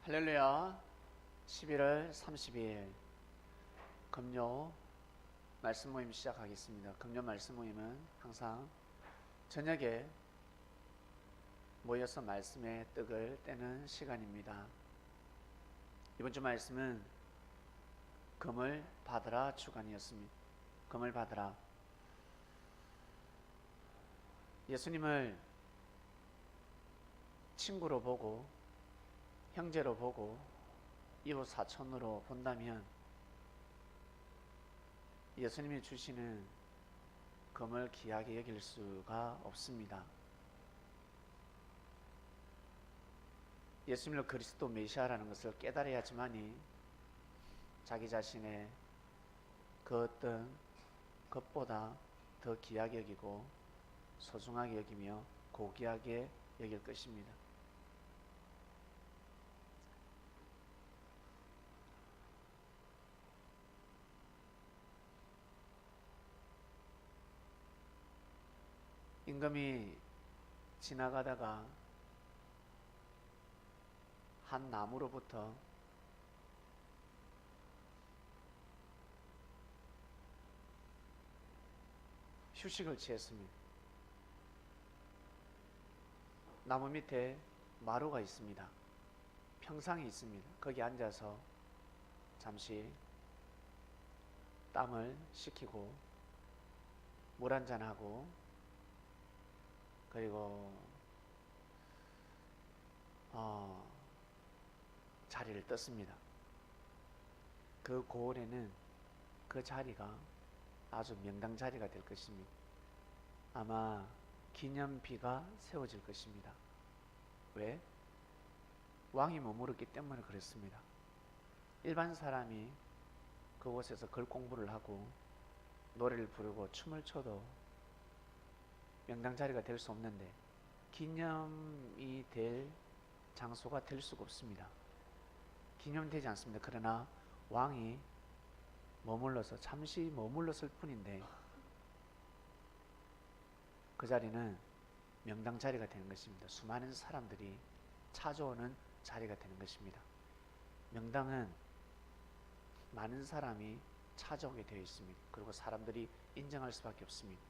할렐루야. 11월 30일 금요 말씀 모임 시작하겠습니다. 금요 말씀 모임은 항상 저녁에 모여서 말씀의 떡을 떼는 시간입니다. 이번 주 말씀은 금을 받으라 주간이었습니다. 금을 받으라. 예수님을 친구로 보고 형제로 보고 이웃 사촌으로 본다면 예수님이 주시는 금을 귀하게 여길 수가 없습니다. 예수님을 그리스도 메시아라는 것을 깨달아야지만이 자기 자신의 그 어떤 것보다 더 귀하게 여기고 소중하게 여기며 고귀하게 여길 것입니다. 임금이 지나가다가 한 나무로부터 휴식을 취했습니다. 나무 밑에 마루가 있습니다. 평상이 있습니다. 거기 앉아서 잠시 땀을 식히고 물 한잔하고 그리고 자리를 떴습니다. 그 고을에는 그 자리가 아주 명당 자리가 될 것입니다. 아마 기념비가 세워질 것입니다. 왜? 왕이 머무르기 때문에 그렇습니다. 일반 사람이 그곳에서 글 공부를 하고 노래를 부르고 춤을 춰도 명당 자리가 될 수 없는데 기념이 될 장소가 될 수가 없습니다. 기념되지 않습니다. 그러나 왕이 머물러서 잠시 머물렀을 뿐인데 그 자리는 명당 자리가 되는 것입니다. 수많은 사람들이 찾아오는 자리가 되는 것입니다. 명당은 많은 사람이 찾아오게 되어 있습니다. 그리고 사람들이 인정할 수밖에 없습니다.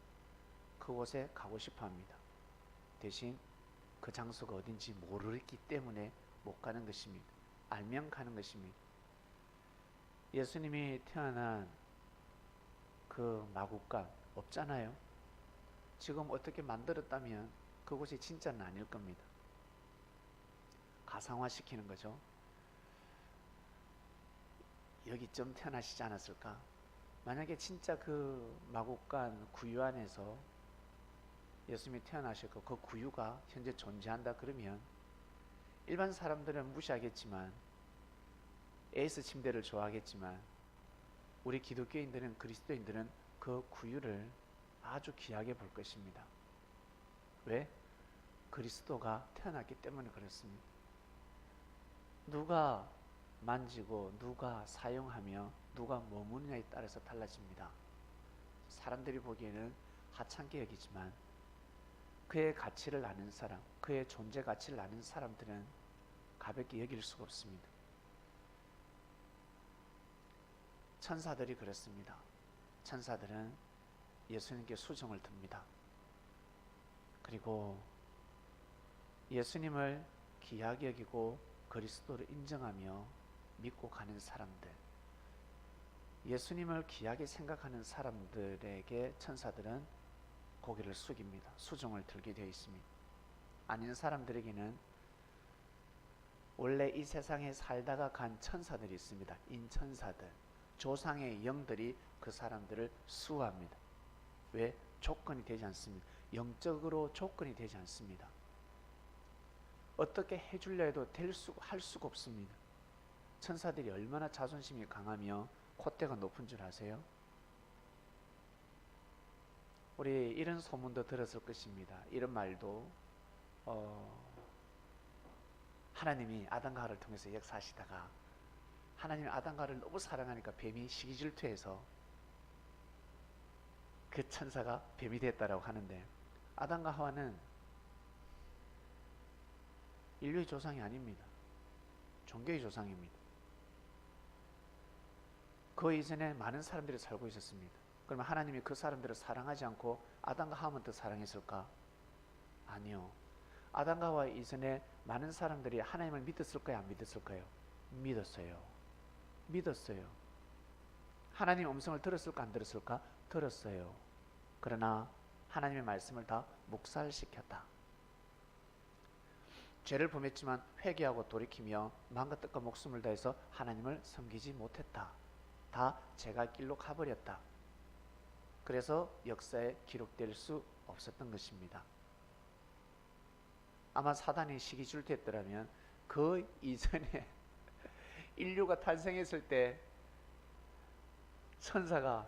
그곳에 가고 싶어 합니다. 대신 그 장소가 어딘지 모르기 때문에 못 가는 것입니다. 알면 가는 것입니다. 예수님이 태어난 그 마구간 없잖아요. 지금 어떻게 만들었다면 그곳이 진짜는 아닐 겁니다. 가상화시키는 거죠. 여기쯤 태어나시지 않았을까? 만약에 진짜 그 마구간 구유 안에서 예수님이 태어나셨고 그 구유가 현재 존재한다 그러면 일반 사람들은 무시하겠지만 에이스 침대를 좋아하겠지만 우리 기독교인들은 그리스도인들은 그 구유를 아주 귀하게 볼 것입니다. 왜? 그리스도가 태어났기 때문에 그렇습니다. 누가 만지고 누가 사용하며 누가 머무느냐에 따라서 달라집니다. 사람들이 보기에는 하찮게 여기지만 그의 가치를 아는 사람, 그의 존재 가치를 아는 사람들은 가볍게 여길 수가 없습니다. 천사들이 그렇습니다. 천사들은 예수님께 수정을 듭니다. 그리고 예수님을 귀하게 여기고 그리스도를 인정하며 믿고 가는 사람들, 예수님을 귀하게 생각하는 사람들에게 천사들은 고개를 숙입니다. 수종을 들게 되어 있습니다. 아닌 사람들에게는 원래 이 세상에 살다가 간 천사들이 있습니다. 인천사들, 조상의 영들이 그 사람들을 수호합니다. 왜? 조건이 되지 않습니다. 영적으로 조건이 되지 않습니다. 어떻게 해주려 해도 할 수가 없습니다. 천사들이 얼마나 자존심이 강하며 콧대가 높은 줄 아세요? 우리 이런 소문도 들었을 것입니다. 이런 말도 하나님이 아담과 하와를 통해서 역사하시다가 하나님이 아담과 하와를 너무 사랑하니까 뱀이 시기질투해서 그 천사가 뱀이 됐다라고 하는데 아담과 하와는 인류의 조상이 아닙니다. 종교의 조상입니다. 그 이전에 많은 사람들이 살고 있었습니다. 그러면 하나님이 그 사람들을 사랑하지 않고 아담과 하와만 더 사랑했을까? 아니요. 아담과 하와 이전에 많은 사람들이 하나님을 믿었을까요? 안 믿었을까요? 믿었어요. 믿었어요. 하나님의 음성을 들었을까? 안 들었을까? 들었어요. 그러나 하나님의 말씀을 다 묵살시켰다. 죄를 범했지만 회개하고 돌이키며 마음과 뜻과 목숨을 다해서 하나님을 섬기지 못했다. 다 죄가 길로 가버렸다. 그래서 역사에 기록될 수 없었던 것입니다. 아마 사단이 시기 질투했더라면 그 이전에 인류가 탄생했을 때 천사가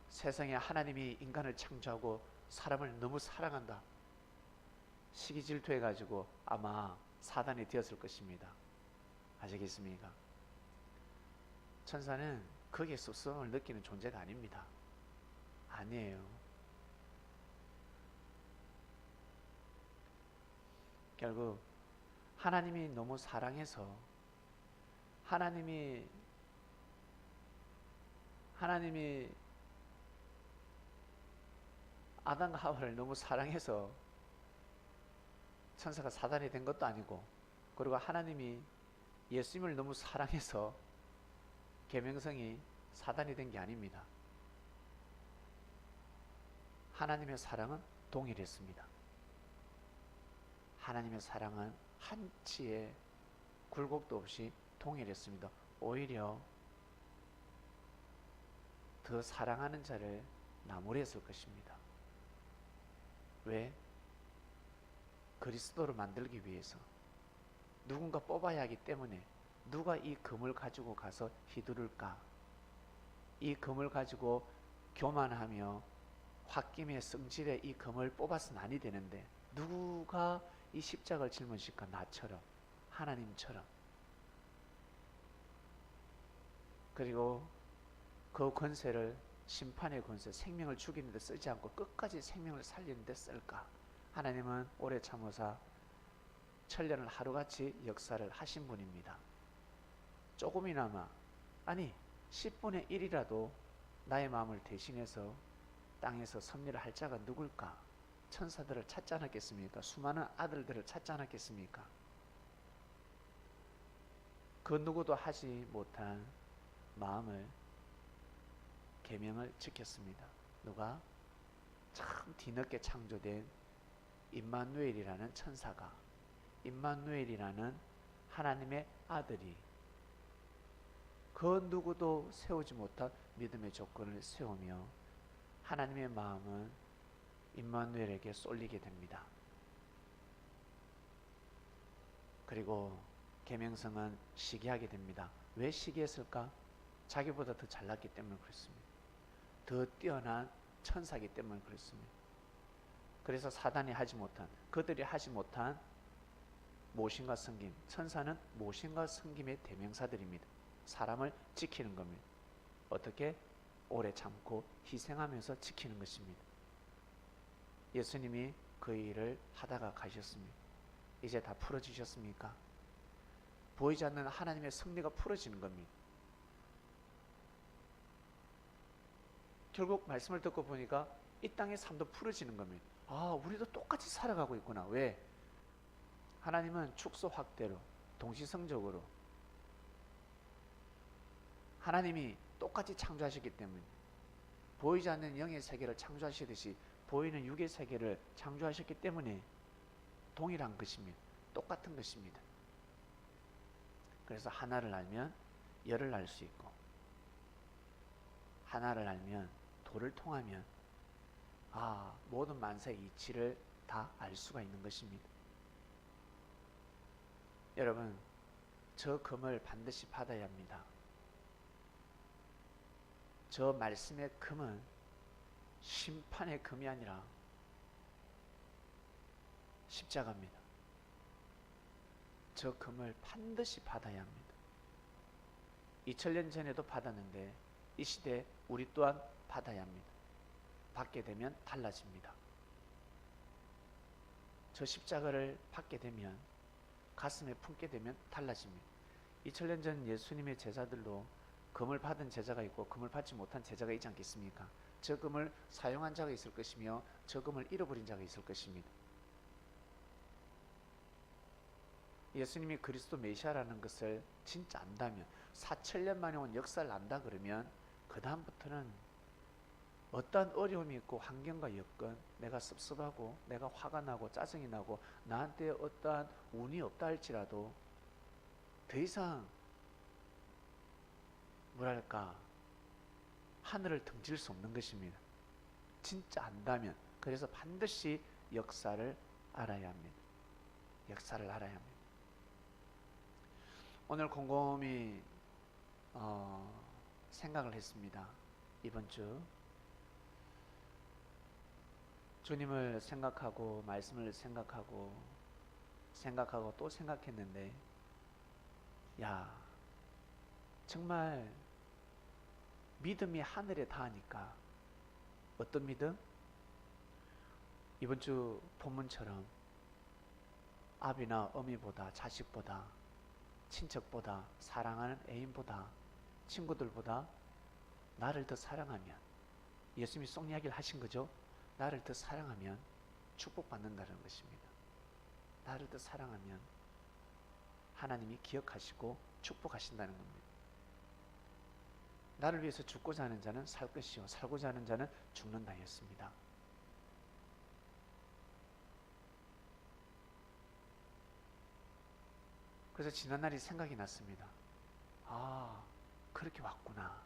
세상에 하나님이 인간을 창조하고 사람을 너무 사랑한다, 시기 질투해가지고 아마 사단이 되었을 것입니다. 아시겠습니까? 천사는 거기에 쑥스러움을 느끼는 존재가 아닙니다. 아니에요. 결국 하나님이 너무 사랑해서 하나님이 아담과 하와를 너무 사랑해서 천사가 사단이 된 것도 아니고, 그리고 하나님이 예수님을 너무 사랑해서 계명성이 사단이 된 게 아닙니다. 하나님의 사랑은 동일했습니다. 하나님의 사랑은 한치의 굴곡도 없이 동일했습니다. 오히려 더 사랑하는 자를 나무랬을 것입니다. 왜? 그리스도를 만들기 위해서 누군가 뽑아야 하기 때문에 누가 이 금을 가지고 가서 휘두를까? 이 금을 가지고 교만하며 홧김에 성질에 이 금을 뽑아서는 아니 되는데 누가 이 십자가를 짊어질까? 나처럼, 하나님처럼. 그리고 그 권세를, 심판의 권세, 생명을 죽이는 데 쓰지 않고 끝까지 생명을 살리는 데 쓸까? 하나님은 오래 참으사 천년을 하루같이 역사를 하신 분입니다. 조금이나마, 아니 10분의 1이라도 나의 마음을 대신해서 땅에서 섭리를 할 자가 누굴까? 천사들을 찾지 않았겠습니까? 수많은 아들들을 찾지 않았겠습니까? 그 누구도 하지 못한 마음을, 계명을 지켰습니다. 누가? 참 뒤늦게 창조된 임마누엘이라는 천사가, 임마누엘이라는 하나님의 아들이 그 누구도 세우지 못한 믿음의 조건을 세우며 하나님의 마음은 임마누엘에게 쏠리게 됩니다. 그리고 계명성은 시기하게 됩니다. 왜 시기했을까? 자기보다 더 잘났기 때문에 그렇습니다. 더 뛰어난 천사이기 때문에 그렇습니다. 그래서 사단이 하지 못한, 그들이 하지 못한 모신과 섬김, 천사는 모신과 섬김의 대명사들입니다. 사람을 지키는 겁니다. 어떻게? 오래 참고 희생하면서 지키는 것입니다. 예수님이 그 일을 하다가 가셨습니다. 이제 다 풀어지셨습니까? 보이지 않는 하나님의 섭리가 풀어지는 겁니다. 결국 말씀을 듣고 보니까 이 땅의 삶도 풀어지는 겁니다. 아, 우리도 똑같이 살아가고 있구나. 왜? 하나님은 축소 확대로, 동시성적으로 하나님이 똑같이 창조하셨기 때문에, 보이지 않는 영의 세계를 창조하시듯이 보이는 육의 세계를 창조하셨기 때문에 동일한 것입니다. 똑같은 것입니다. 그래서 하나를 알면 열을 알 수 있고, 하나를 알면, 도를 통하면 모든 만사의 이치를 다 알 수가 있는 것입니다. 여러분, 저 금을 반드시 받아야 합니다. 저 말씀의 금은 심판의 금이 아니라 십자가입니다. 저 금을 반드시 받아야 합니다. 2000년 전에도 받았는데 이 시대에 우리 또한 받아야 합니다. 받게 되면 달라집니다. 저 십자가를 받게 되면, 가슴에 품게 되면 달라집니다. 2000년 전 예수님의 제자들도 금을 받은 제자가 있고 금을 받지 못한 제자가 있지 않겠습니까? 저 금을 사용한 자가 있을 것이며 저 금을 잃어버린 자가 있을 것입니다. 예수님이 그리스도 메시아라는 것을 진짜 안다면 4000년 만에 온 역사를 안다 그러면 그 다음부터는 어떠한 어려움이 있고 환경과 여건, 내가 섭섭하고 내가 화가 나고 짜증이 나고 나한테 어떠한 운이 없다 할지라도 더 이상 뭐랄까 하늘을 등질 수 없는 것입니다. 진짜 안다면. 그래서 반드시 역사를 알아야 합니다. 역사를 알아야 합니다. 오늘 곰곰이 생각을 했습니다. 이번 주 주님을 생각하고 말씀을 생각하고 또 생각했는데, 야, 정말 믿음이 하늘에 닿으니까. 어떤 믿음? 이번 주 본문처럼 아비나 어미보다, 자식보다, 친척보다, 사랑하는 애인보다, 친구들보다 나를 더 사랑하면, 예수님이 속 이야기를 하신 거죠. 나를 더 사랑하면 축복받는다는 것입니다. 나를 더 사랑하면 하나님이 기억하시고 축복하신다는 겁니다. 나를 위해서 죽고자 하는 자는 살 것이요 살고자 하는 자는 죽는다 했습니다. 그래서 지난날이 생각이 났습니다. 아, 그렇게 왔구나.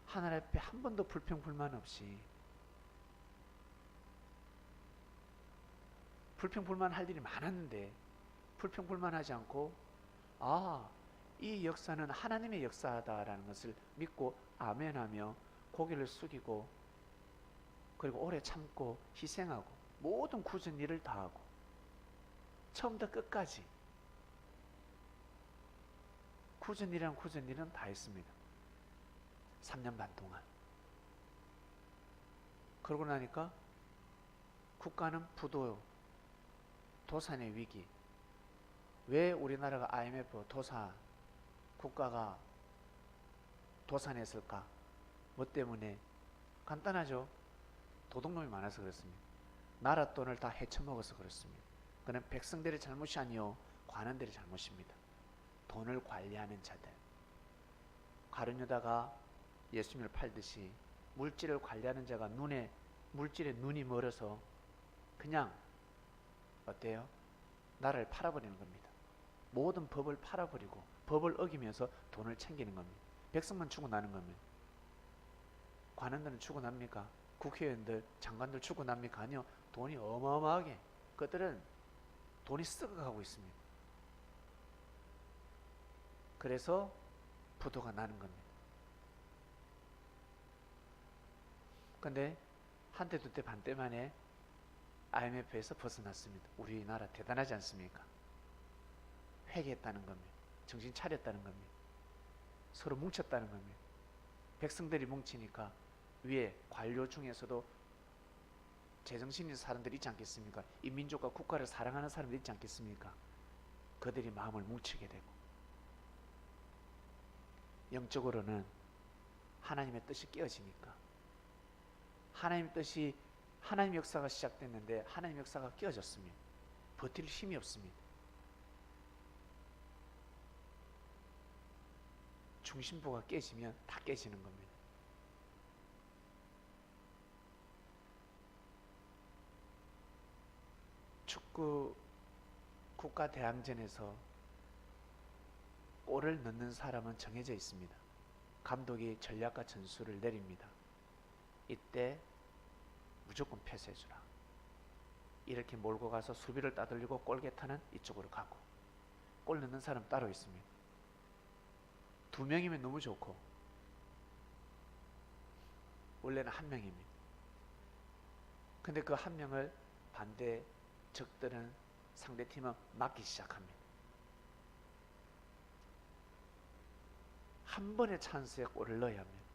하나님 앞에 한 번도 불평불만 없이, 불평불만 할 일이 많았는데 불평불만하지 않고, 아, 이 역사는 하나님의 역사다라는 것을 믿고 아멘하며 고개를 숙이고, 그리고 오래 참고 희생하고 모든 굳은 일을 다하고 처음부터 끝까지 굳은 일은 다 했습니다. 3년 반 동안. 그러고 나니까 국가는 부도, 도산의 위기. 왜 우리나라가 IMF 도산, 국가가 도산했을까? 뭐 때문에? 간단하죠. 도둑놈이 많아서 그렇습니다. 나라 돈을 다 헤쳐먹어서 그렇습니다. 그는 백성들의 잘못이 아니요 관원들의 잘못입니다. 돈을 관리하는 자들. 가룟 유다가 예수님을 팔듯이 물질을 관리하는 자가 물질에 눈이 멀어서 그냥 어때요? 나라를 팔아버리는 겁니다. 모든 법을 팔아버리고 법을 어기면서 돈을 챙기는 겁니다. 백성만 죽어나는 겁니다. 관원들은 죽어납니까? 국회의원들, 장관들 죽어납니까? 아니요. 돈이 어마어마하게, 그들은 돈이 썩어가고 있습니다. 그래서 부도가 나는 겁니다. 근데 한때 두때 반때 만에 IMF에서 벗어났습니다. 우리나라 대단하지 않습니까? 회개했다는 겁니다. 정신 차렸다는 겁니다. 서로 뭉쳤다는 겁니다. 백성들이 뭉치니까 위에 관료 중에서도 제정신인 사람들이 있지 않겠습니까? 이 민족과 국가를 사랑하는 사람들이 있지 않겠습니까? 그들이 마음을 뭉치게 되고, 영적으로는 하나님의 뜻이 깨어지니까, 하나님의 뜻이, 하나님 역사가 시작됐는데 하나님 역사가 깨어졌습니다. 버틸 힘이 없습니다. 중심부가 깨지면 다 깨지는 겁니다. 축구 국가대항전에서 골을 넣는 사람은 정해져 있습니다. 감독이 전략과 전술을 내립니다. 이때 무조건 패스해주라. 이렇게 몰고 가서 수비를 따돌리고 골게타는 이쪽으로 가고, 골 넣는 사람 따로 있습니다. 2명이면 너무 좋고, 원래는 1명입니다. 근데 그 1명을 반대 적들은, 상대팀은 막기 시작합니다. 한 번의 찬스에 골을 넣어야 합니다.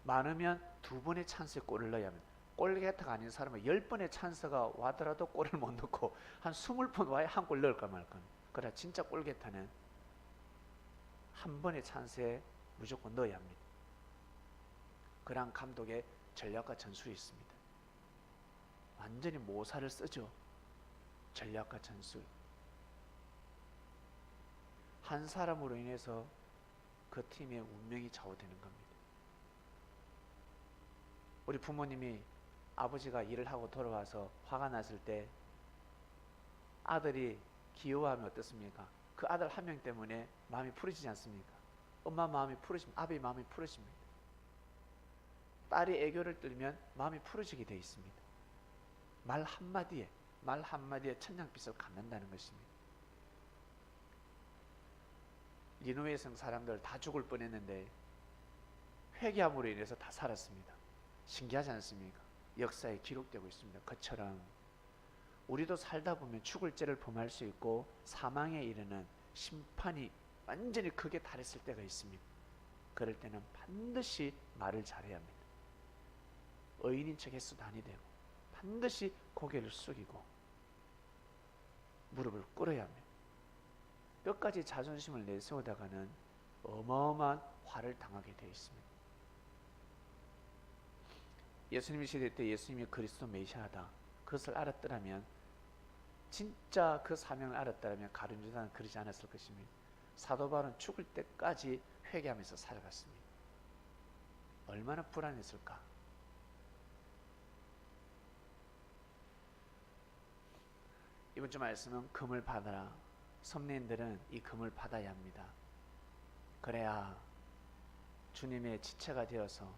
많으면 2번의 찬스에 골을 넣어야 합니다. 골게타가 아닌 사람은 10번의 찬스가 와더라도 골을 못 넣고 한 20번 와야 한 골 넣을까 말까. 그러나 진짜 골게타는 한 번의 찬스에 무조건 넣어야 합니다. 그러한 감독의 전략과 전술이 있습니다. 완전히 모사를 쓰죠. 전략과 전술. 한 사람으로 인해서 그 팀의 운명이 좌우되는 겁니다. 우리 부모님이 아버지가 일을 하고 돌아와서 화가 났을 때 아들이 귀여워하면 어떻습니까? 그 아들 한 명 때문에 마음이 풀어지지 않습니까? 엄마 마음이 풀어집니다. 아버지 마음이 풀어집니다. 딸이 애교를 떨면 마음이 풀어지게 되어 있습니다. 말 한마디에 천냥빚을 갚는다는 것입니다. 니느웨 성 사람들 다 죽을 뻔했는데 회개함으로 인해서 다 살았습니다. 신기하지 않습니까? 역사에 기록되고 있습니다. 그처럼 우리도 살다 보면 죽을 죄를 범할 수 있고 사망에 이르는 심판이 완전히 극에 달했을 때가 있습니다. 그럴 때는 반드시 말을 잘해야 합니다. 의인인 척 해서도 아니 되고 반드시 고개를 숙이고 무릎을 꿇어야 합니다. 끝까지 자존심을 내세우다가는 어마어마한 화를 당하게 되어 있습니다. 예수님 시대 때 예수님이 그리스도 메시아다 그것을 알았더라면, 진짜 그 사명을 알았더라면 가룟 유다는 그러지 않았을 것입니다. 사도 바울은 죽을 때까지 회개하면서 살아갔습니다. 얼마나 불안했을까. 이번 주 말씀은 금을 받아라. 섭리인들은 이 금을 받아야 합니다. 그래야 주님의 지체가 되어서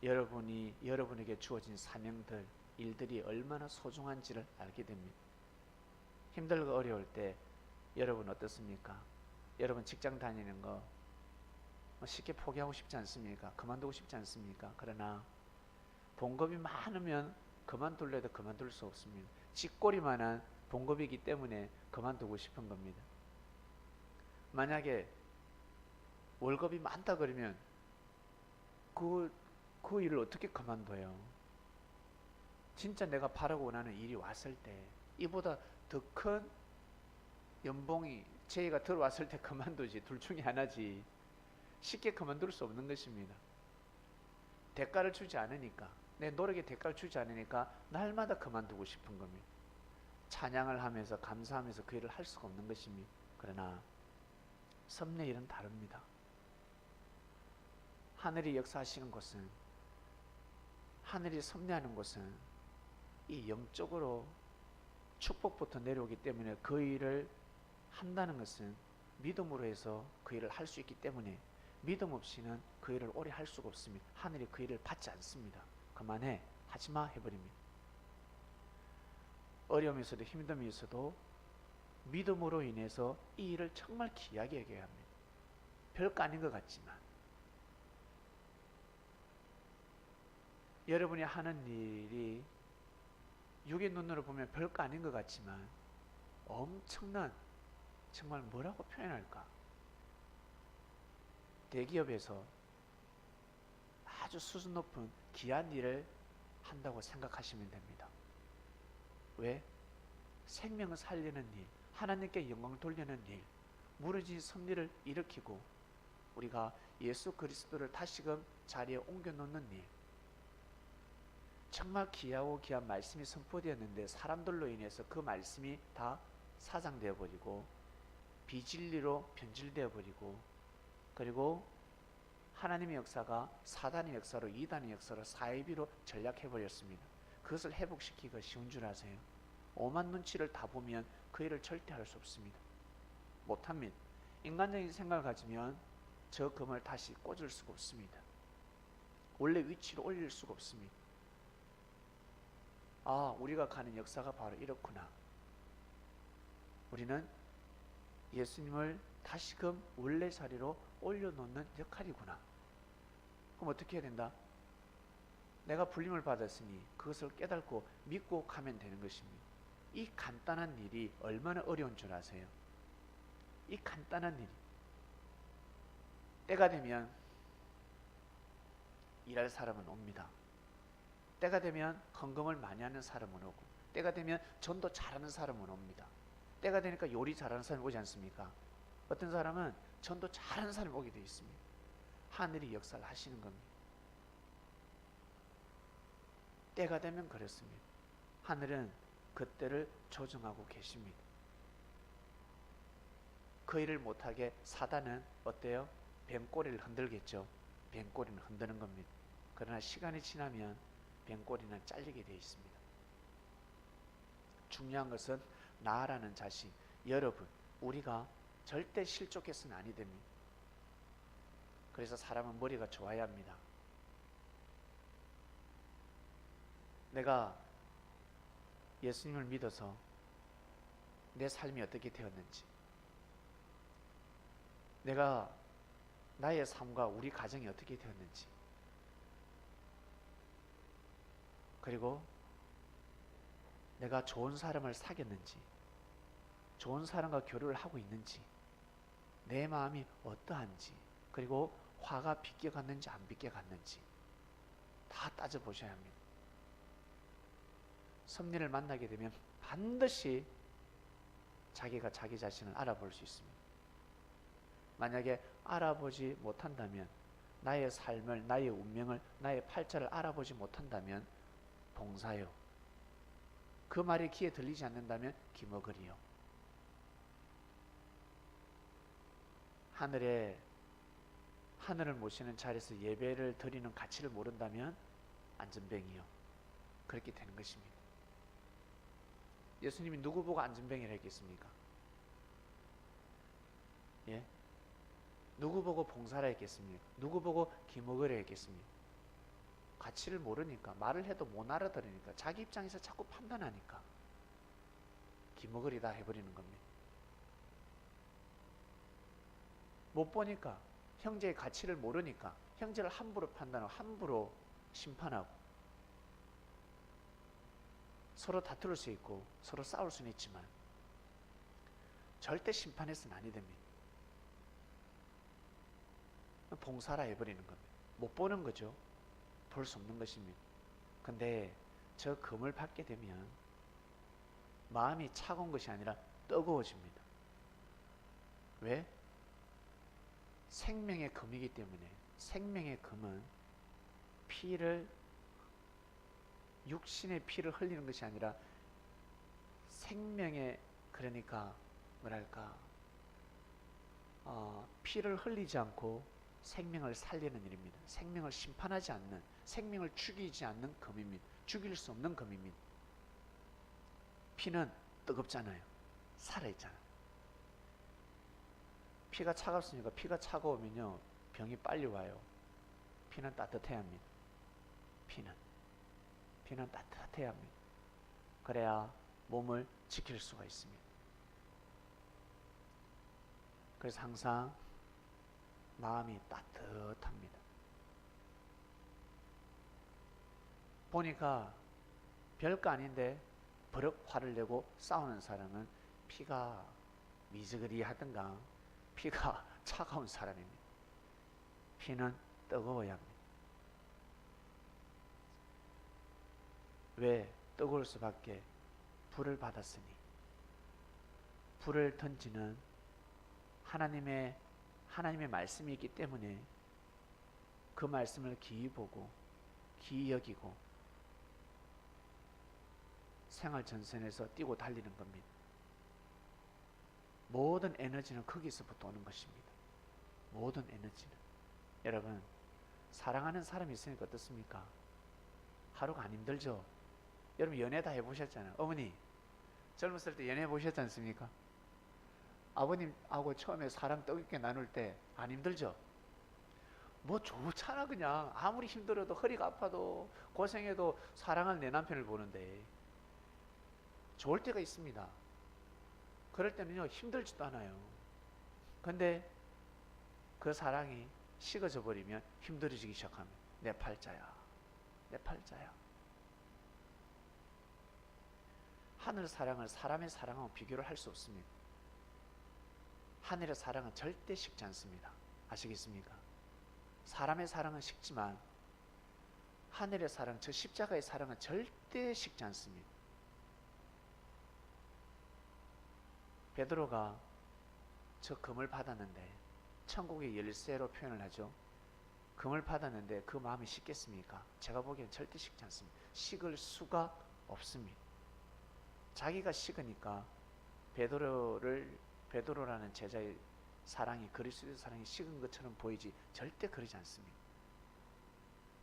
여러분에게 주어진 사명들, 일들이 얼마나 소중한지를 알게 됩니다. 힘들고 어려울 때 여러분 어떻습니까? 여러분 직장 다니는 거 쉽게 포기하고 싶지 않습니까? 그만두고 싶지 않습니까? 그러나 봉급이 많으면 그만둘 해도 그만둘 수 없습니다. 쥐꼬리만한 봉급이기 때문에 그만두고 싶은 겁니다. 만약에 월급이 많다 그러면 그 일을 어떻게 그만둬요? 진짜 내가 바라고 원하는 일이 왔을 때, 이보다 더 큰 연봉이 제의가 들어왔을 때 그만두지. 둘 중에 하나지. 쉽게 그만둘 수 없는 것입니다. 대가를 주지 않으니까, 내 노력에 대가를 주지 않으니까 날마다 그만두고 싶은 겁니다. 찬양을 하면서 감사하면서 그 일을 할 수가 없는 것입니다. 그러나 섭리의 일은 다릅니다. 하늘이 역사하시는 곳은, 하늘이 섭리하는 곳은 이 영적으로 축복부터 내려오기 때문에 그 일을 한다는 것은 믿음으로 해서 그 일을 할 수 있기 때문에, 믿음 없이는 그 일을 오래 할 수가 없습니다. 하늘이 그 일을 받지 않습니다. 그만해, 하지마 해버립니다. 어려움이 있어도 힘듦이 있어도 믿음으로 인해서 이 일을 정말 귀하게 여겨야 합니다. 별거 아닌 것 같지만, 여러분이 하는 일이 육의 눈으로 보면 별거 아닌 것 같지만 엄청난, 정말 뭐라고 표현할까, 대기업에서 아주 수준 높은 귀한 일을 한다고 생각하시면 됩니다. 왜? 생명을 살리는 일, 하나님께 영광 돌리는 일, 무너진 섭리를 일으키고 우리가 예수 그리스도를 다시금 자리에 옮겨 놓는 일, 정말 귀하고 귀한 말씀이 선포되었는데 사람들로 인해서 그 말씀이 다 사장되어 버리고 비진리로 변질되어 버리고, 그리고 하나님의 역사가 사단의 역사로, 이단의 역사로, 사이비로 전락해 버렸습니다. 그것을 회복시키기가 쉬운 줄 아세요? 오만 눈치를 다 보면 그 일을 절대 할 수 없습니다. 못합니다. 인간적인 생각을 가지면 저 금을 다시 꽂을 수가 없습니다. 원래 위치로 올릴 수가 없습니다. 아, 우리가 가는 역사가 바로 이렇구나. 우리는 예수님을 다시금 원래 자리로 올려놓는 역할이구나. 그럼 어떻게 해야 된다? 내가 불림을 받았으니 그것을 깨닫고 믿고 가면 되는 것입니다. 이 간단한 일이 얼마나 어려운 줄 아세요? 이 간단한 일이 때가 되면 일할 사람은 옵니다. 때가 되면 헌금을 많이 하는 사람은 오고, 때가 되면 전도 잘하는 사람은 옵니다. 때가 되니까 요리 잘하는 사람이 오지 않습니까? 어떤 사람은 전도 잘하는 사람이 오게 되어 있습니다. 하늘이 역사를 하시는 겁니다. 때가 되면 그렇습니다. 하늘은 그때를 조정하고 계십니다. 그 일을 못하게 사단은 어때요? 뱀꼬리를 흔들겠죠. 뱀꼬리는 흔드는 겁니다. 그러나 시간이 지나면 뱀꼬리는 잘리게 되어 있습니다. 중요한 것은 나라는 자신, 여러분, 우리가 절대 실족해서는 아니 됩니다. 그래서 사람은 머리가 좋아야 합니다. 내가 예수님을 믿어서 내 삶이 어떻게 되었는지, 내가 나의 삶과 우리 가정이 어떻게 되었는지, 그리고 내가 좋은 사람을 사귀었는지, 좋은 사람과 교류를 하고 있는지, 내 마음이 어떠한지, 그리고 화가 빗겨갔는지 안 빗겨갔는지 다 따져보셔야 합니다. 섭리를 만나게 되면 반드시 자기가 자기 자신을 알아볼 수 있습니다. 만약에 알아보지 못한다면, 나의 삶을, 나의 운명을, 나의 팔자를 알아보지 못한다면 봉사요. 그 말이 귀에 들리지 않는다면 기머거리요. 하늘을 모시는 자리에서 예배를 드리는 가치를 모른다면 안전뱅이요. 그렇게 되는 것입니다. 예수님이 누구 보고 안전뱅이를 했겠습니까? 예? 누구 보고 봉사를 했겠습니까? 누구 보고 기목을 했겠습니까? 가치를 모르니까, 말을 해도 못 알아들으니까, 자기 입장에서 자꾸 판단하니까 기목을이다 해버리는 겁니다. 못 보니까, 형제의 가치를 모르니까 형제를 함부로 판단하고 함부로 심판하고 서로 다툴 수 있고 서로 싸울 수는 있지만 절대 심판해서는 아니 됩니다. 봉사라 해버리는 겁니다. 못 보는 거죠. 볼 수 없는 것입니다. 근데 저 금을 받게 되면 마음이 차가운 것이 아니라 뜨거워집니다. 왜? 생명의 금이기 때문에. 생명의 금은 육신의 피를 흘리는 것이 아니라 생명의, 그러니까 뭐랄까, 피를 흘리지 않고 생명을 살리는 일입니다. 생명을 심판하지 않는, 생명을 죽이지 않는 금입니다. 죽일 수 없는 금입니다. 피는 뜨겁잖아요. 살아있잖아요. 피가 차갑습니까? 피가 차가우면요 병이 빨리 와요. 피는 따뜻해야 합니다. 피는 따뜻해야 합니다. 그래야 몸을 지킬 수가 있습니다. 그래서 항상 마음이 따뜻합니다. 보니까 별거 아닌데 버럭 화를 내고 싸우는 사람은 피가 미지근하든가 피가 차가운 사람입니다. 피는 뜨거워야 합니다. 왜? 뜨거울 수밖에. 불을 받았으니. 불을 던지는 하나님의 말씀이 있기 때문에 그 말씀을 기이 보고 기이 여기고 생활 전선에서 뛰고 달리는 겁니다. 모든 에너지는 거기서부터 오는 것입니다. 모든 에너지는. 여러분, 사랑하는 사람이 있으니까 어떻습니까? 하루가 안 힘들죠? 여러분 연애 다 해보셨잖아요. 어머니 젊었을 때 연애 해보셨지 않습니까? 아버님하고 처음에 사랑 뜨겁게 나눌 때 안 힘들죠? 뭐 좋잖아. 그냥 아무리 힘들어도 허리가 아파도 고생해도 사랑할 내 남편을 보는데 좋을 때가 있습니다. 그럴 때는요 힘들지도 않아요. 근데 그 사랑이 식어져 버리면 힘들어지기 시작합니다. 내 팔자야. 하늘 사랑을 사람의 사랑하고 비교를 할 수 없습니다. 하늘의 사랑은 절대 식지 않습니다. 아시겠습니까? 사람의 사랑은 식지만 하늘의 사랑, 저 십자가의 사랑은 절대 식지 않습니다. 베드로가 저 금을 받았는데, 천국의 열쇠로 표현을 하죠. 금을 받았는데 그 마음이 식겠습니까? 제가 보기엔 절대 식지 않습니다. 식을 수가 없습니다. 자기가 식으니까 베드로라는 제자의 사랑이, 그리스도의 사랑이 식은 것처럼 보이지 절대 그러지 않습니다.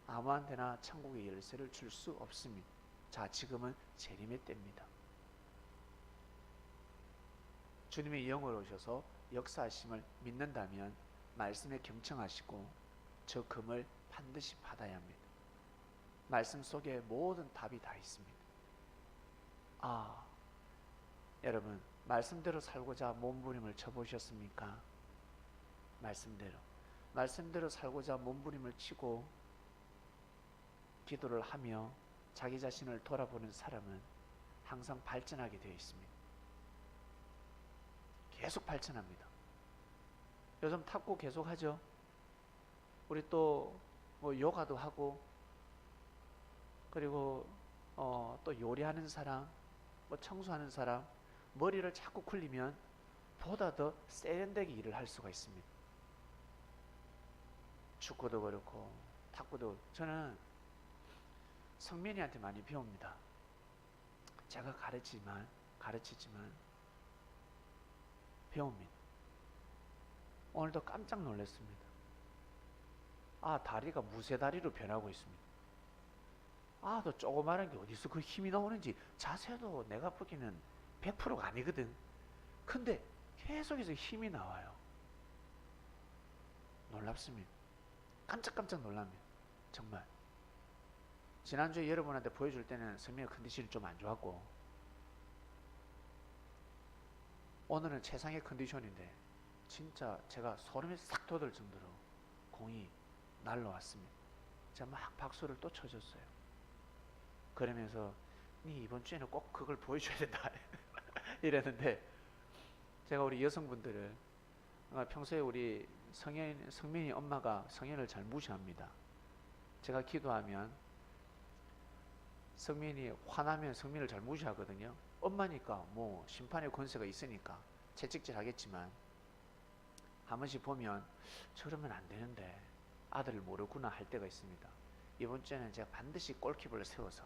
아무한테나 천국의 열쇠를 줄 수 없습니다. 자, 지금은 재림의 때입니다. 주님의 영으로 오셔서 역사하심을 믿는다면 말씀에 경청하시고 저 금을 반드시 받아야 합니다. 말씀 속에 모든 답이 다 있습니다. 여러분, 말씀대로 살고자 몸부림을 쳐보셨습니까? 말씀대로 살고자 몸부림을 치고 기도를 하며 자기 자신을 돌아보는 사람은 항상 발전하게 되어 있습니다. 계속 발전합니다. 요즘 탁구 계속 하죠. 우리 또 뭐 요가도 하고, 그리고 또 요리하는 사람, 뭐 청소하는 사람, 머리를 자꾸 굴리면 보다 더 세련되게 일을 할 수가 있습니다. 축구도 그렇고 탁구도. 저는 성민이한테 많이 배웁니다. 제가 가르치지만 배웁니다. 오늘도 깜짝 놀랐습니다. 다리가 무쇠다리로 변하고 있습니다. 너 조그마한 게 어디서 그 힘이 나오는지, 자세도 내가 보기에는 100%가 아니거든. 근데 계속해서 힘이 나와요. 놀랍습니다. 깜짝 놀랍니다. 정말. 지난주에 여러분한테 보여줄 때는 성민의 컨디션이 좀 안 좋았고, 오늘은 최상의 컨디션인데 진짜 제가 소름이 싹 돋을 정도로 공이 날라왔습니다. 제가 막 박수를 또 쳐줬어요. 그러면서 니 이번 주에는 꼭 그걸 보여줘야 된다 이랬는데, 제가 우리 여성분들을, 평소에 우리 성민이 엄마가 성현을 잘 무시합니다. 제가 기도하면 성민이 화나면 성민을 잘 무시하거든요. 엄마니까 뭐 심판의 권세가 있으니까 채찍질 하겠지만, 한 번씩 보면 저러면 안 되는데 아들을 모르구나 할 때가 있습니다. 이번 주에는 제가 반드시 골키퍼를 세워서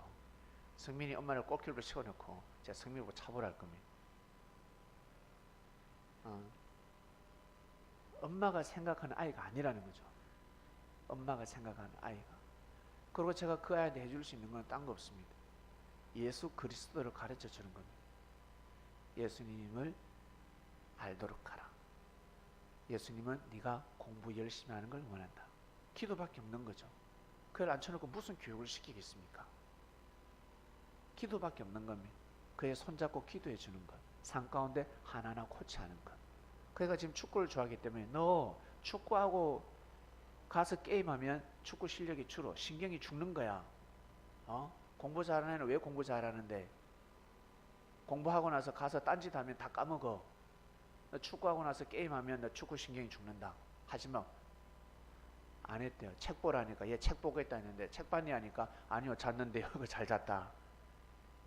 성민이 엄마를 골키퍼를 세워놓고 제가 성민을 보고 차보라 할 겁니다. 엄마가 생각하는 아이가 아니라는 거죠. 엄마가 생각하는 아이가. 그리고 제가 그 아이한테 해줄 수 있는 건 딴 거 없습니다. 예수 그리스도를 가르쳐 주는 겁니다. 예수님을 알도록 하라. 예수님은 네가 공부 열심히 하는 걸 원한다. 기도밖에 없는 거죠. 그걸 앉혀놓고 무슨 교육을 시키겠습니까? 기도밖에 없는 겁니다. 그의 손잡고 기도해 주는 것, 산 가운데 하나하나 코치하는 것. 그가 지금 축구를 좋아하기 때문에, 너 축구하고 가서 게임하면 축구 실력이 줄어, 신경이 죽는 거야. 공부 잘하는 애는 왜 공부 잘하는데, 공부하고 나서 가서 딴짓하면 다 까먹어. 너 축구하고 나서 게임하면 너 축구 신경이 죽는다. 하지만 안 했대요. 책 보라니까. 얘 책 보고 있다 했는데, 책 봤니 하니까 아니요 잤는데요. 잘 잤다.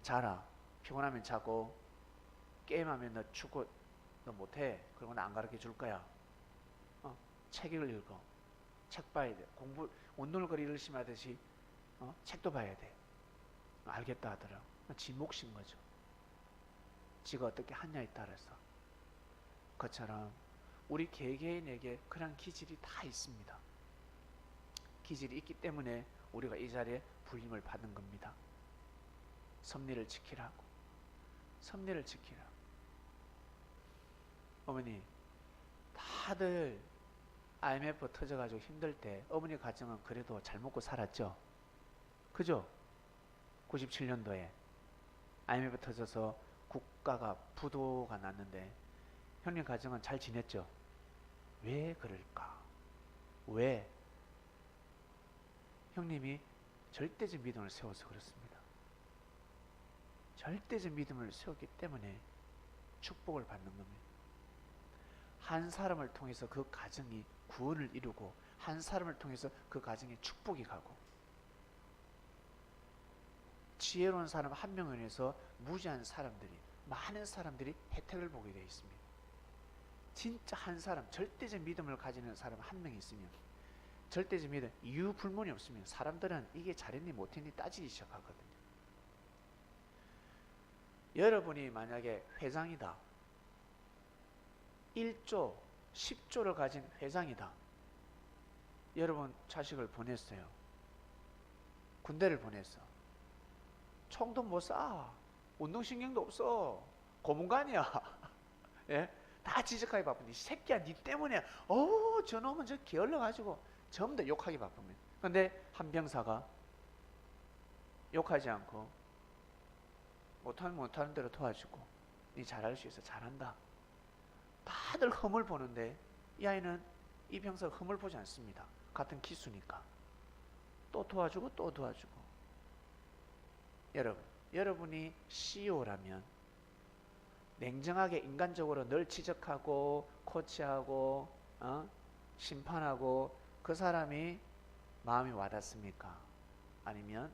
자라. 피곤하면 자고, 게임하면 너 축구 너 못해. 그리고 나 안 가르쳐 줄 거야. 책을 읽어. 책 봐야 돼. 공부, 운동을 거리 열심히 하듯이 책도 봐야 돼. 알겠다 하더라. 지 몫인 거죠. 지가 어떻게 하냐에 따라서. 그것처럼 우리 개개인에게 그런 기질이 다 있습니다. 기질이 있기 때문에 우리가 이 자리에 부임을 받은 겁니다. 섭리를 지키라고. 섭리를 지키라고. 어머니, 다들 IMF 터져가지고 힘들 때 어머니 가정은 그래도 잘 먹고 살았죠? 그죠? 97년도에 IMF 터져서 국가가 부도가 났는데 형님 가정은 잘 지냈죠? 왜 그럴까? 왜? 형님이 절대적 믿음을 세워서 그렇습니다. 절대적 믿음을 세웠기 때문에 축복을 받는 겁니다. 한 사람을 통해서 그 가정이 구원을 이루고, 한 사람을 통해서 그 가정에 축복이 가고, 지혜로운 사람 한 명을 위해서 무지한 사람들이 많은 사람들이 혜택을 보게 되어 있습니다. 진짜 한 사람, 절대적 믿음을 가지는 사람 한 명 있으면, 절대적 믿음, 이유 불문이 없으면 사람들은 이게 잘했니 못했니 따지기 시작하거든요. 여러분이 만약에 회장이다, 1조, 10조를 가진 회장이다. 여러분 자식을 보냈어요. 군대를 보냈어. 총도 못 쏴. 운동신경도 없어. 고문관이야. 예? 다 지적하기 바쁜데, 이 새끼야 니 때문에 저놈은 저 게을러가지고 전부 다 욕하기 바쁩니다. 근데 한 병사가 욕하지 않고 못하는 대로 도와주고, 니 잘할 수 있어, 잘한다. 다들 흠을 보는데 이 아이는 이 병사가 흠을 보지 않습니다. 같은 기수니까 또 도와주고 또 도와주고. 여러분이 CEO라면 냉정하게 인간적으로 늘 지적하고 코치하고 심판하고 그 사람이 마음이 와닿습니까? 아니면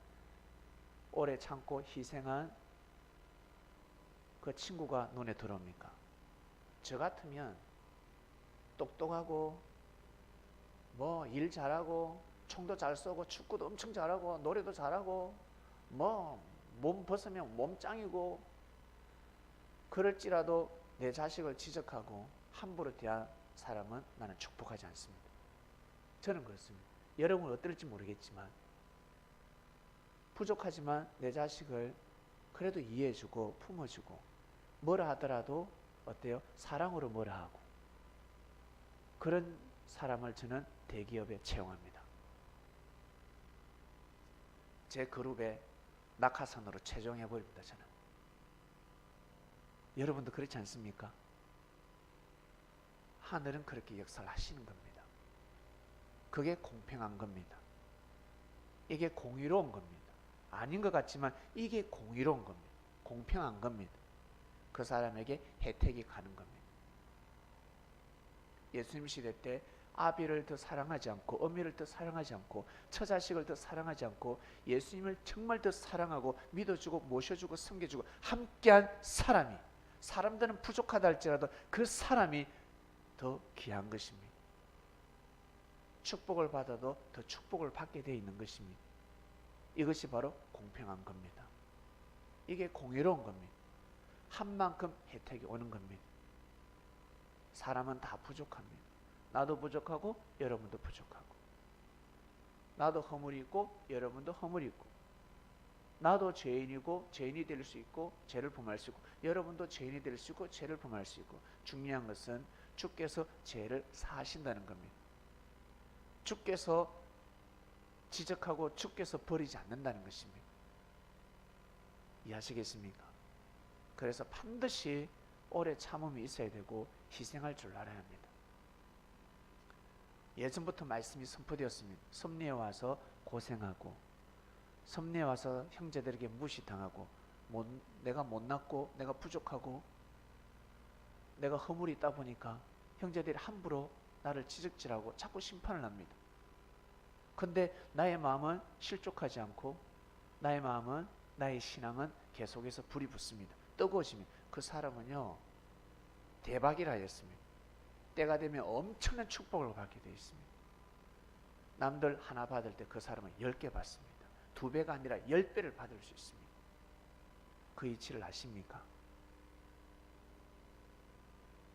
오래 참고 희생한 그 친구가 눈에 들어옵니까? 저 같으면 똑똑하고 뭐 일 잘하고 총도 잘 쏘고 축구도 엄청 잘하고 노래도 잘하고 뭐 몸 벗으면 몸짱이고 그럴지라도 내 자식을 지적하고 함부로 대한 사람은 나는 축복하지 않습니다. 저는 그렇습니다. 여러분은 어떨지 모르겠지만 부족하지만 내 자식을 그래도 이해해주고 품어주고 뭐라 하더라도 어때요? 사랑으로 뭐라 하고 그런 사람을 저는 대기업에 채용합니다. 제 그룹에 낙하산으로 채용해버립니다. 저는. 여러분도 그렇지 않습니까? 하늘은 그렇게 역사를 하시는 겁니다. 그게 공평한 겁니다. 이게 공의로운 겁니다. 아닌 것 같지만 이게 공의로운 겁니다. 공평한 겁니다. 그 사람에게 혜택이 가는 겁니다. 예수님 시대 때 아비를 더 사랑하지 않고 어미를 더 사랑하지 않고 처자식을 더 사랑하지 않고 예수님을 정말 더 사랑하고 믿어주고 모셔주고 섬겨주고 함께한 사람이, 사람들은 부족하다 할지라도 그 사람이 더 귀한 것입니다. 축복을 받아도 더 축복을 받게 되어 있는 것입니다. 이것이 바로 공평한 겁니다. 이게 공의로운 겁니다. 한 만큼 혜택이 오는 겁니다. 사람은 다 부족합니다. 나도 부족하고 여러분도 부족하고, 나도 허물이 있고 여러분도 허물이 있고, 나도 죄인이고 죄인이 될 수 있고 죄를 범할 수 있고 여러분도 죄인이 될 수 있고 죄를 범할 수 있고, 중요한 것은 주께서 죄를 사하신다는 겁니다. 주께서 지적하고 주께서 버리지 않는다는 것입니다. 이해하시겠습니까? 그래서 반드시 오래 참음이 있어야 되고 희생할 줄 알아야 합니다. 예전부터 말씀이 선포되었습니다. 섭리에 와서 고생하고, 섭리에 와서 형제들에게 무시당하고, 내가 못났고 내가 부족하고 내가 허물이 있다 보니까 형제들이 함부로 나를 지적질하고 자꾸 심판을 합니다. 근데 나의 마음은 실족하지 않고 나의 마음은, 나의 신앙은 계속해서 불이 붙습니다. 뜨거워집니다. 그 사람은요 대박이라 했습니다. 때가 되면 엄청난 축복을 받게 되어 있습니다. 남들 하나 받을 때 그 사람은 10개 받습니다. 2배가 아니라 10배를 받을 수 있습니다. 그 이치를 아십니까?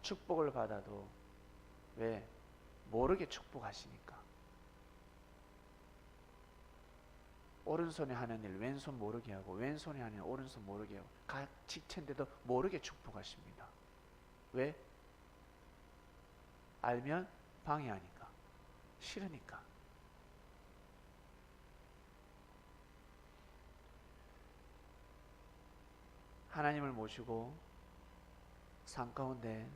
축복을 받아도 왜? 모르게 축복하시니까. 오른손에 하는 일 왼손 모르게 하고, 왼손에 하는 일 오른손 모르게 하고, 각 직체인데도 모르게 축복하십니다. 왜? 알면 방해하니까, 싫으니까. 하나님을 모시고 삶 가운데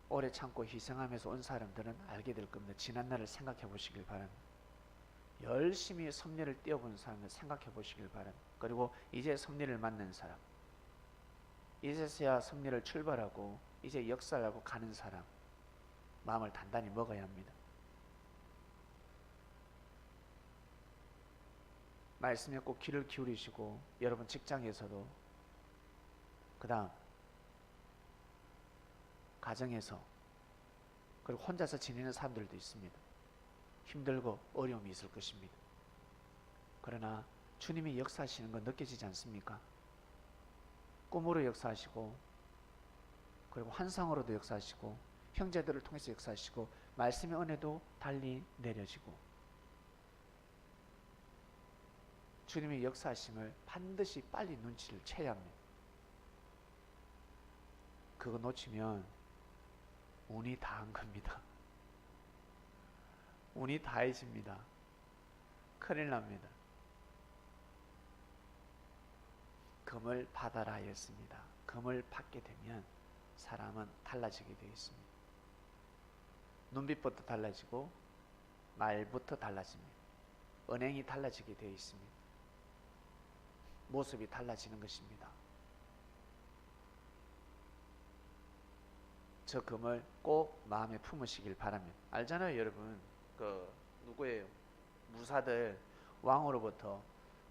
오래 참고 희생하면서 온 사람들은 알게 될 겁니다. 지난 날을 생각해 보시길 바랍니다. 열심히 섭리를 뛰어본 사람을 생각해 보시길 바랍니다. 그리고 이제 섭리를 맞는 사람, 이제서야 섭리를 출발하고 이제 역사하고 가는 사람, 마음을 단단히 먹어야 합니다. 말씀에 꼭 귀를 기울이시고, 여러분 직장에서도 그 다음 가정에서, 그리고 혼자서 지내는 사람들도 있습니다. 힘들고 어려움이 있을 것입니다. 그러나 주님이 역사하시는 건 느껴지지 않습니까? 꿈으로 역사하시고, 그리고 환상으로도 역사하시고, 형제들을 통해서 역사하시고, 말씀의 은혜도 달리 내려지고, 주님의 역사하심을 반드시 빨리 눈치를 채야 합니다. 그거 놓치면 운이 다한 겁니다. 운이 다해집니다. 큰일 납니다. 금을 받아라 하였습니다. 금을 받게 되면 사람은 달라지게 되어 있습니다. 눈빛부터 달라지고 말부터 달라집니다. 언행이 달라지게 되어 있습니다. 모습이 달라지는 것입니다. 저 금을 꼭 마음에 품으시길 바랍니다. 알잖아요, 여러분. 누구예요? 무사들 왕으로부터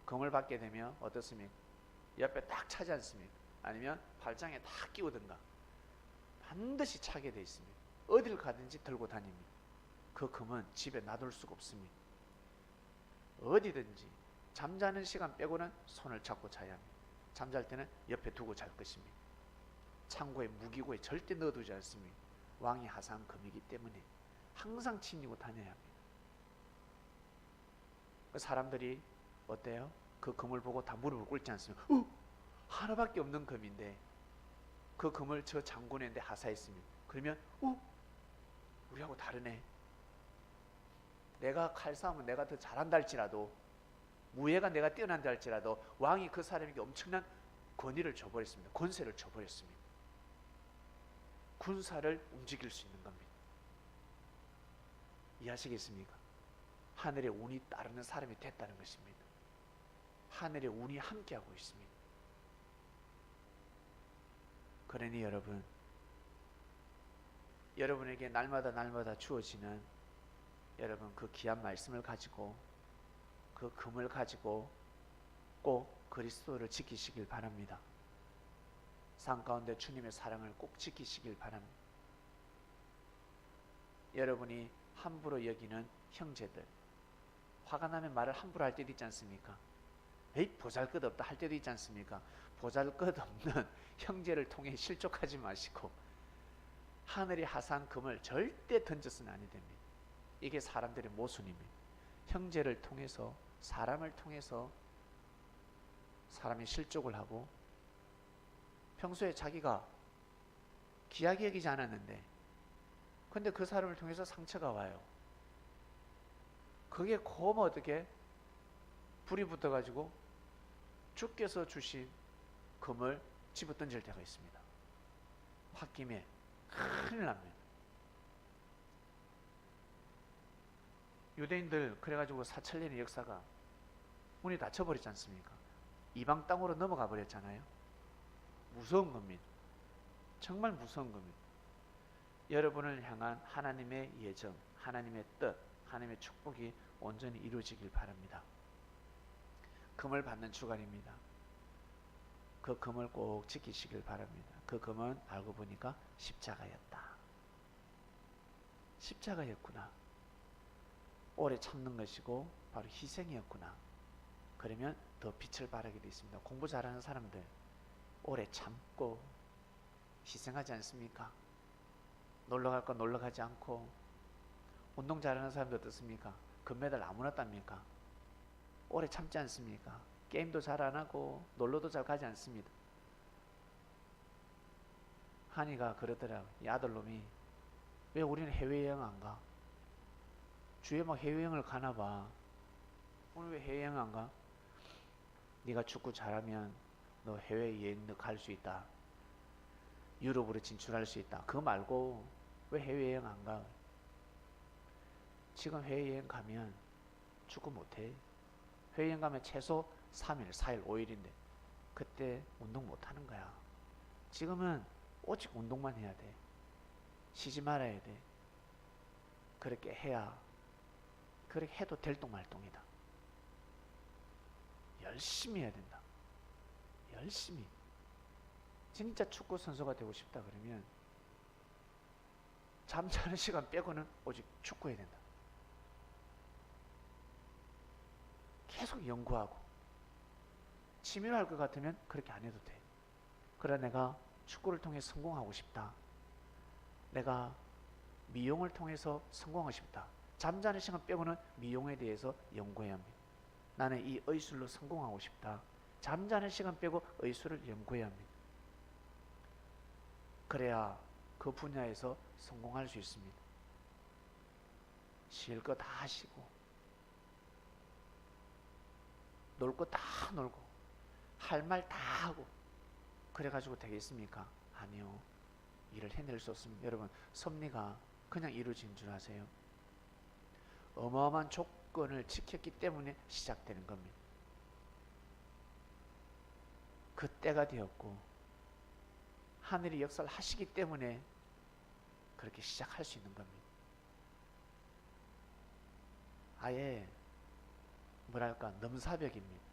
금을 받게 되면 어떻습니까? 옆에 딱 차지 않습니까? 아니면 발장에 딱 끼우든가 반드시 차게 되어 있습니다. 어딜 가든지 들고 다닙니다. 그 금은 집에 놔둘 수가 없습니다. 어디든지 잠자는 시간 빼고는 손을 잡고 자야 합니다. 잠잘 때는 옆에 두고 잘 것입니다. 창고에 무기고에 절대 넣어두지 않습니다. 왕이 하사한 금이기 때문에 항상 지니고 다녀야 합니다. 사람들이 어때요? 그 금을 보고 다 무릎을 꿇지 않습니까? 하나밖에 없는 금인데 그 금을 저 장군한테 하사했습니다. 그러면 우리하고 다르네. 내가 칼싸움은 내가 더 잘한다 할지라도, 무예가 내가 뛰어난다 할지라도 왕이 그 사람에게 엄청난 권위를 줘버렸습니다. 권세를 줘버렸습니다. 군사를 움직일 수 있는 겁니다. 이해하시겠습니까? 하늘의 운이 따르는 사람이 됐다는 것입니다. 하늘의 운이 함께하고 있습니다. 그러니 여러분에게 날마다 주어지는 여러분 그 귀한 말씀을 가지고, 그 금을 가지고 꼭 그리스도를 지키시길 바랍니다. 삶 가운데 주님의 사랑을 꼭 지키시길 바랍니다. 여러분이 함부로 여기는 형제들, 화가 나면 말을 함부로 할 때도 있지 않습니까? 에이, 보잘것없다 할 때도 있지 않습니까? 보잘것없는 형제를 통해 실족하지 마시고 하늘이 하사한 금을 절대 던져서는 아니 됩니다. 이게 사람들의 모순입니다. 형제를 통해서, 사람을 통해서 사람이 실족을 하고, 평소에 자기가 귀하게 여기지 않았는데 근데 그 사람을 통해서 상처가 와요. 그게 고마 어떻게 불이 붙어가지고 주께서 주신 금을 집어 던질 때가 있습니다. 홧김에 큰일 납니다. 유대인들 그래가지고 4,000년의 역사가 문이 닫혀버리지 않습니까? 이방 땅으로 넘어가 버렸잖아요. 무서운 겁니다. 정말 무서운 겁니다. 여러분을 향한 하나님의 예정, 하나님의 뜻, 하나님의 축복이 온전히 이루어지길 바랍니다. 금을 받는 주간입니다. 그 금을 꼭 지키시길 바랍니다. 그 금은 알고 보니까 십자가였다. 십자가였구나. 오래 참는 것이고 바로 희생이었구나. 그러면 더 빛을 발하게 되어 있습니다. 공부 잘하는 사람들 오래 참고 희생하지 않습니까? 놀러 갈 건 놀러 가지 않고, 운동 잘하는 사람들 어떻습니까? 금메달 아무나 땁니까? 오래 참지 않습니까? 게임도 잘 안 하고 놀러도 잘 가지 않습니다. 한이가 그러더라고. 이 아들놈이 왜 우리는 해외여행 안 가? 주에 막 해외여행을 가나 봐. 오늘 왜 해외여행 안 가? 네가 축구 잘하면 너 해외여행 너 갈 수 있다. 유럽으로 진출할 수 있다. 그거 말고 왜 해외여행 안 가? 지금 해외여행 가면 축구 못해. 해외여행 가면 최소 3일, 4일, 5일인데 그때 운동 못하는 거야. 지금은 오직 운동만 해야 돼. 쉬지 말아야 돼. 그렇게 해야, 그렇게 해도 될똥말똥이다. 열심히 해야 된다. 열심히. 진짜 축구 선수가 되고 싶다 그러면 잠자는 시간 빼고는 오직 축구해야 된다. 계속 연구하고 치밀할 것 같으면 그렇게 안 해도 돼. 그래 내가 축구를 통해 성공하고 싶다. 내가 미용을 통해서 성공하고 싶다. 잠자는 시간 빼고는 미용에 대해서 연구해야 합니다. 나는 이 의술로 성공하고 싶다. 잠자는 시간 빼고 의술을 연구해야 합니다. 그래야 그 분야에서 성공할 수 있습니다. 쉴 거 다 쉬고 놀 거 다 놀고 할 말 다 하고 그래가지고 되겠습니까? 아니요. 일을 해낼 수 없습니다. 여러분 섭리가 그냥 이루어진 줄 아세요? 어마어마한 조건을 지켰기 때문에 시작되는 겁니다. 그 때가 되었고 하늘이 역사를 하시기 때문에 그렇게 시작할 수 있는 겁니다. 아예 뭐랄까 넘사벽입니다.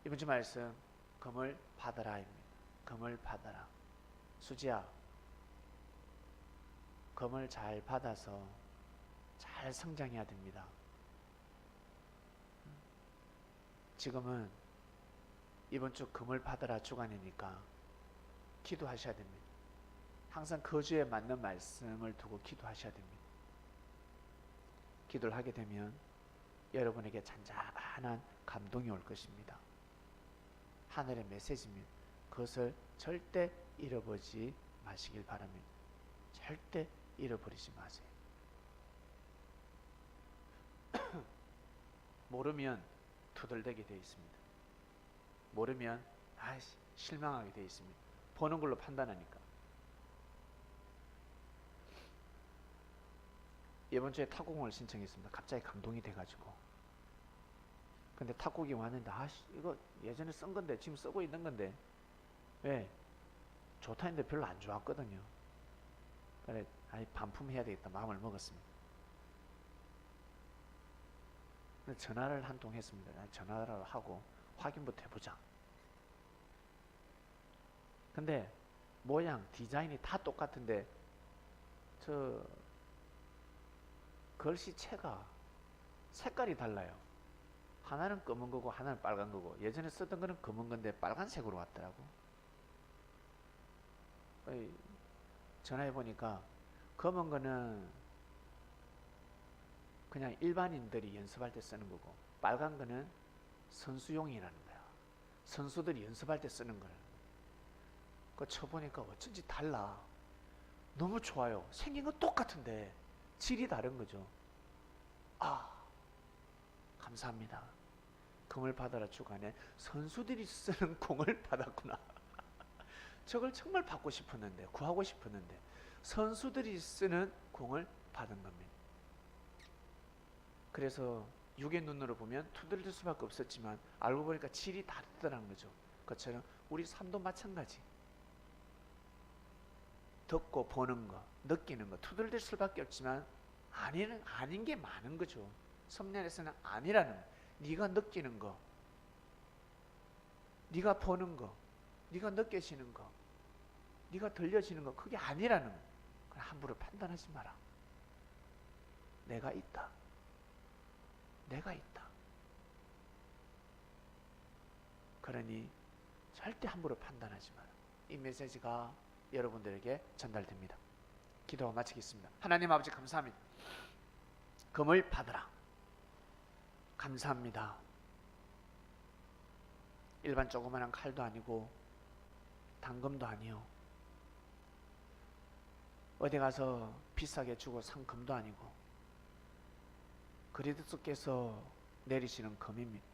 이번 주 말씀 금을 받아라입니다. 금을 받아라. 수지야, 금을 잘 받아서 잘 성장해야 됩니다. 지금은 이번 주 금을 받아라 주간이니까 기도하셔야 됩니다. 항상 그 주에 맞는 말씀을 두고 기도하셔야 됩니다. 기도를 하게 되면 여러분에게 잔잔한 감동이 올 것입니다. 하늘의 메시지입니다. 그것을 절대 잃어버리지 마시길 바랍니다. 절대 잃어버리지 마세요. 모르면 투덜대게 되어 있습니다. 모르면 실망하게 되어 있습니다. 보는 걸로 판단하니까. 이번 주에 탁구공을 신청했습니다. 갑자기 감동이 돼가지고. 근데 탁구기 왔는데 이거 예전에 쓴 건데 지금 쓰고 있는 건데 왜? 좋다 했는데 별로 안 좋았거든요. 그래 반품해야 되겠다 마음을 먹었습니다. 근데 전화를 한 통 했습니다. 전화를 하고 확인부터 해보자. 근데 모양 디자인이 다 똑같은데 저 글씨체가 색깔이 달라요. 하나는 검은 거고 하나는 빨간 거고 예전에 쓰던 거는 검은 건데 빨간색으로 왔더라고. 전화해 보니까 검은 거는 그냥 일반인들이 연습할 때 쓰는 거고 빨간 거는 선수용이라는 거야. 선수들이 연습할 때 쓰는 거라는 거야. 그거 쳐보니까 어쩐지 달라. 너무 좋아요. 생긴 건 똑같은데 질이 다른 거죠. 감사합니다. 금을 받아라 주간에 선수들이 쓰는 공을 받았구나. 저걸 정말 받고 싶었는데 구하고 싶었는데 선수들이 쓰는 공을 받은 겁니다. 그래서 육의 눈으로 보면 투덜릴 수밖에 없었지만 알고 보니까 질이 다르더라는 거죠. 그것처럼 우리 삶도 마찬가지. 듣고 보는 거, 느끼는 거 투덜댈 수밖에 없지만 아닌 게 많은 거죠. 섭리 안에서는 아니라는 거. 네가 느끼는 거, 네가 보는 거, 네가 느껴지는 거, 네가 들려지는 거 그게 아니라는 거. 함부로 판단하지 마라. 내가 있다. 내가 있다. 그러니 절대 함부로 판단하지 마라. 이 메시지가 여러분들에게 전달됩니다. 기도 마치겠습니다. 하나님 아버지 감사합니다. 금을 받으라. 감사합니다. 일반 조그만한 칼도 아니고 단금도 아니요. 어디 가서 비싸게 주고 산 금도 아니고 그리스도께서 내리시는 금입니다.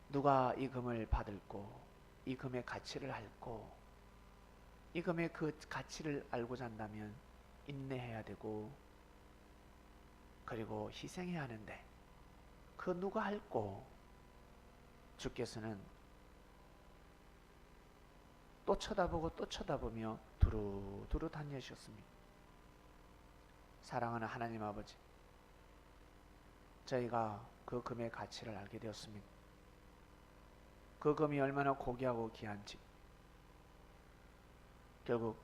누가 이 금을 받을고 이 금의 가치를 알고 이 금의 그 가치를 알고자 한다면 인내해야 되고 그리고 희생해야 하는데 그 누가 알고 주께서는 또 쳐다보고 또 쳐다보며 두루두루 다니셨습니다. 사랑하는 하나님 아버지, 저희가 그 금의 가치를 알게 되었습니다. 그 금이 얼마나 고귀하고 귀한지. 결국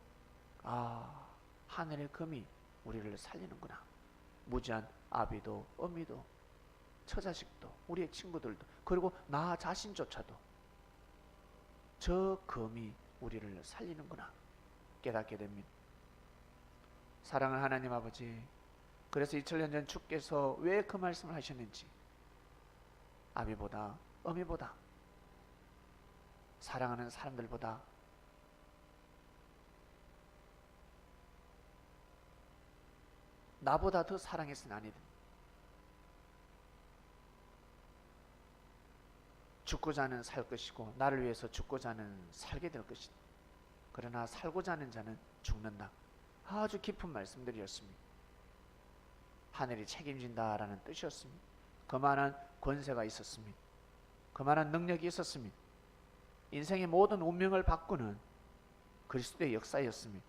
하늘의 금이 우리를 살리는구나. 무지한 아비도 어미도 처자식도 우리의 친구들도 그리고 나 자신조차도 저 금이 우리를 살리는구나 깨닫게 됩니다. 사랑하는 하나님 아버지, 그래서 2000년 전 주께서 왜 그 말씀을 하셨는지, 아비보다 어미보다 사랑하는 사람들보다 나보다 더 사랑해서는 아니든 죽고자 하는 살 것이고 나를 위해서 죽고자 하는 살게 될 것이다. 그러나 살고자 하는 자는 죽는다. 아주 깊은 말씀들이었습니다. 하늘이 책임진다라는 뜻이었습니다. 그만한 권세가 있었습니다. 그만한 능력이 있었습니다. 인생의 모든 운명을 바꾸는 그리스도의 역사였습니다.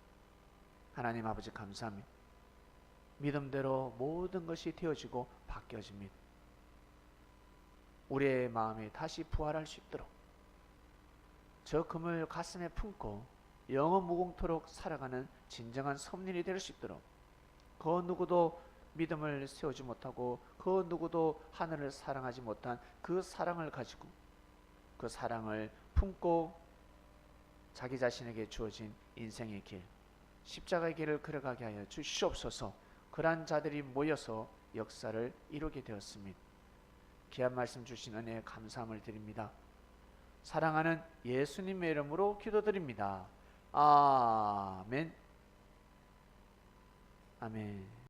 하나님 아버지 감사합니다. 믿음대로 모든 것이 되어지고 바뀌어집니다. 우리의 마음이 다시 부활할 수 있도록 저 금을 가슴에 품고 영원 무궁토록 살아가는 진정한 성린이 될 수 있도록 그 누구도 믿음을 세우지 못하고 그 누구도 하늘을 사랑하지 못한 그 사랑을 가지고 그 사랑을 품고 자기 자신에게 주어진 인생의 길, 십자가의 길을 걸어가게 하여 주시옵소서. 그러한 자들이 모여서 역사를 이루게 되었습니다. 귀한 말씀 주신 은혜에 감사함을 드립니다. 사랑하는 예수님의 이름으로 기도드립니다. 아멘. 아멘.